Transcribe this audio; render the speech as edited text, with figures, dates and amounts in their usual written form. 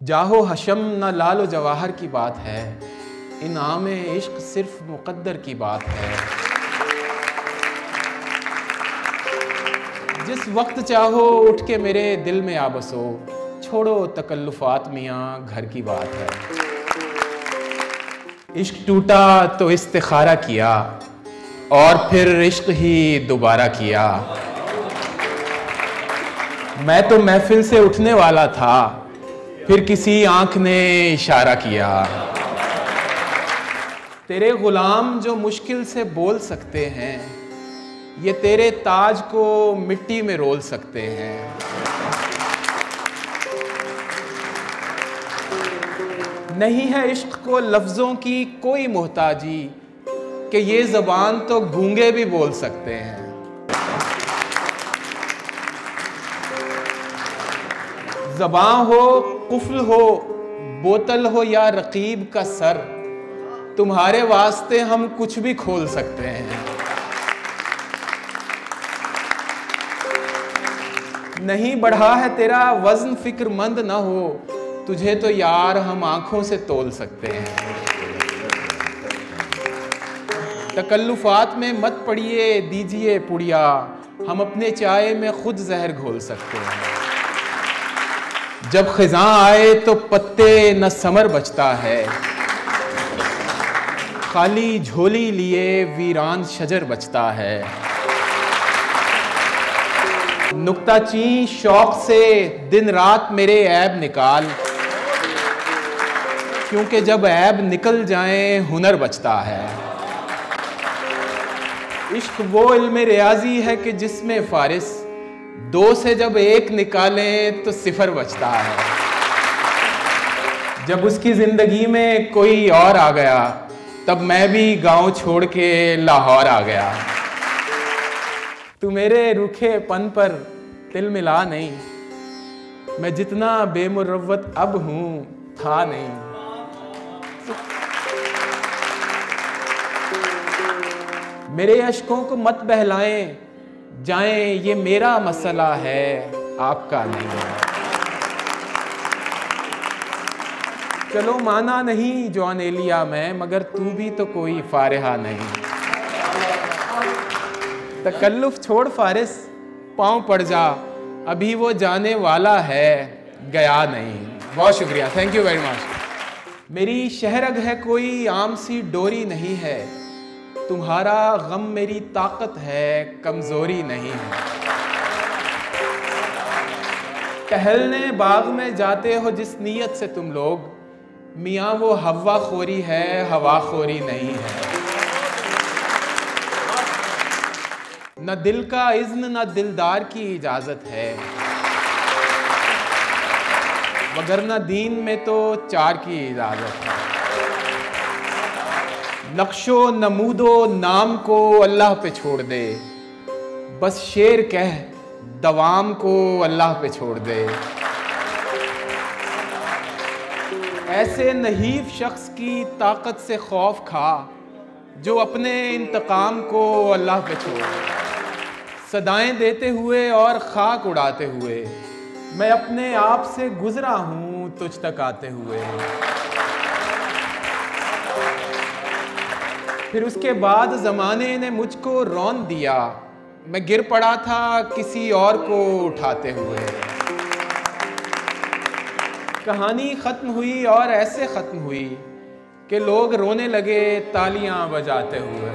जाहो हशम न लालो जवाहर की बात है, इनाम इश्क सिर्फ मुक़द्दर की बात है। जिस वक्त चाहो उठ के मेरे दिल में आ बसो, छोड़ो तकल्लुफ़ात मियाँ घर की बात है। इश्क टूटा तो इस्तिखारा किया और फिर इश्क ही दोबारा किया। मैं तो महफिल से उठने वाला था, फिर किसी आंख ने इशारा किया। तेरे गुलाम जो मुश्किल से बोल सकते हैं, ये तेरे ताज को मिट्टी में रोल सकते हैं। नहीं है इश्क को लफ्ज़ों की कोई मोहताजी, कि ये ज़बान तो गूंगे भी बोल सकते हैं। ज़बां हो, कुफ्ल हो, बोतल हो या रकीब का सर, तुम्हारे वास्ते हम कुछ भी खोल सकते हैं। नहीं बढ़ा है तेरा वज़न फिक्रमंद ना हो, तुझे तो यार हम आंखों से तोल सकते हैं। तकल्लुफ़ात में मत पड़िए दीजिए पुड़िया, हम अपने चाय में खुद जहर घोल सकते हैं। जब खिज़ां आए तो पत्ते न समर बचता है, खाली झोली लिए वीरान शजर बचता है। नुक्ताची शौक से दिन रात मेरे ऐब निकाल, क्योंकि जब ऐब निकल जाए हुनर बचता है। इश्क वो इल्म रियाजी है कि जिसमें फारिस दो से जब एक निकालें तो सिफर बचता है। जब उसकी जिंदगी में कोई और आ गया, तब मैं भी गांव छोड़ के लाहौर आ गया। तू मेरे रूखेपन पर तिल मिला नहीं, मैं जितना बेमुरव्वत अब हूं था नहीं। मेरे अश्कों को मत बहलाएं जाएं, ये मेरा मसला है आपका नहीं है। चलो माना नहीं जॉन एलिया मैं, मगर तू भी तो कोई फारिहा नहीं। तकल्लुफ छोड़ फारिस, पाँव पड़ जा, अभी वो जाने वाला है गया नहीं। बहुत शुक्रिया, थैंक यू वेरी मच। मेरी शहरग है कोई आम सी डोरी नहीं है, तुम्हारा गम मेरी ताकत है कमजोरी नहीं है। टहलने बाग में जाते हो जिस नीयत से तुम लोग, मियाँ वो हवा खोरी है हवा खोरी नहीं है। न दिल का इज़्न न दिलदार की इजाजत है, वगरना दीन में तो चार की इजाजत है। नक्शो नमूदो नाम को अल्लाह पे छोड़ दे, बस शेर कह दवाम को अल्लाह पे छोड़ दे। ऐसे नहीफ शख्स की ताकत से खौफ खा, जो अपने इंतकाम को अल्लाह पे छोड़। सदाएं देते हुए और खाक उड़ाते हुए, मैं अपने आप से गुजरा हूँ तुझ तक आते हुए। फिर उसके बाद ज़माने ने मुझको रौन दिया, मैं गिर पड़ा था किसी और को उठाते हुए। कहानी ख़त्म हुई और ऐसे ख़त्म हुई कि लोग रोने लगे तालियां बजाते हुए।